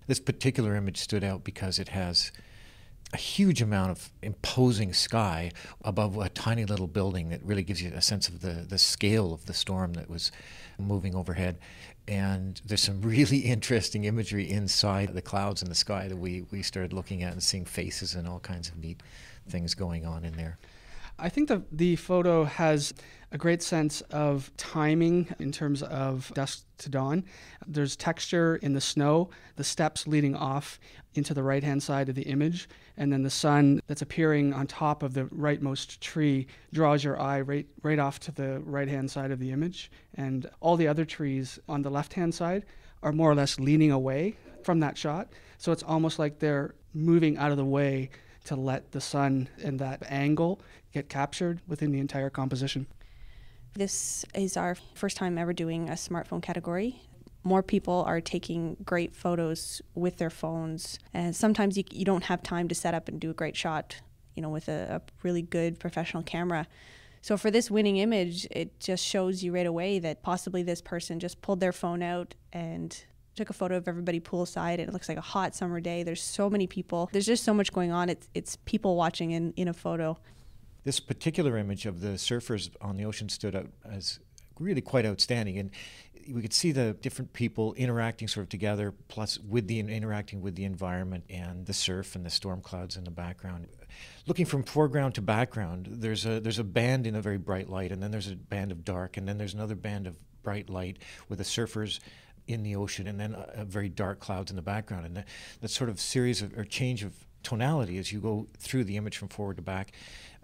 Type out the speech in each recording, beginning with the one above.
This particular image stood out because it has a huge amount of imposing sky above a tiny little building that really gives you a sense of the scale of the storm that was moving overhead. And there's some really interesting imagery inside the clouds in the sky that we started looking at and seeing faces and all kinds of neat things going on in there. I think the photo has a great sense of timing in terms of dusk to dawn. There's texture in the snow, the steps leading off into the right-hand side of the image, and then the sun that's appearing on top of the rightmost tree draws your eye right off to the right-hand side of the image. And all the other trees on the left-hand side are more or less leaning away from that shot. So it's almost like they're moving out of the way to let the sun and that angle get captured within the entire composition. This is our first time ever doing a smartphone category. More people are taking great photos with their phones, and sometimes you don't have time to set up and do a great shot, with a really good professional camera. So for this winning image, it just shows you right away that possibly this person just pulled their phone out and took a photo of everybody poolside, and it looks like a hot summer day. There's so many people. There's just so much going on. It's people watching in a photo. This particular image of the surfers on the ocean stood out as really quite outstanding, and we could see the different people interacting sort of together, plus interacting with the environment and the surf and the storm clouds in the background. Looking from foreground to background, there's a band in a very bright light, and then there's a band of dark, and then there's another band of bright light with the surfers in the ocean, and then a very dark clouds in the background. And that sort of series or change of tonality as you go through the image from forward to back,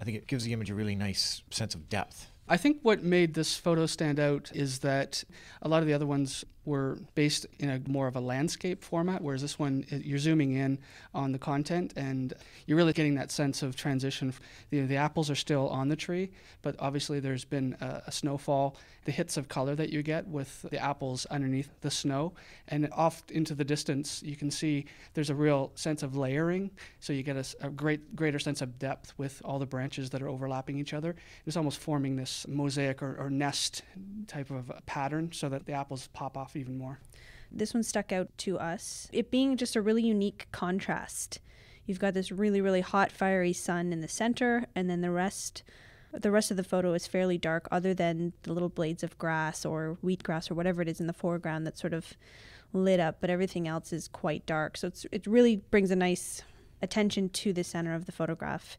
I think it gives the image a really nice sense of depth. I think what made this photo stand out is that a lot of the other ones were based in a more of a landscape format, whereas this one, you're zooming in on the content and you're really getting that sense of transition. The apples are still on the tree, but obviously there's been a snowfall, the hits of color that you get with the apples underneath the snow, and off into the distance you can see there's a real sense of layering, so you get a greater sense of depth with all the branches that are overlapping each other. It's almost forming this mosaic or nest type of pattern so that the apples pop off even more. This one stuck out to us, it being just a really unique contrast. You've got this really, really hot, fiery sun in the center, and then the rest of the photo is fairly dark, other than the little blades of grass or wheatgrass or whatever it is in the foreground that's sort of lit up, but everything else is quite dark. So it really brings a nice attention to the center of the photograph.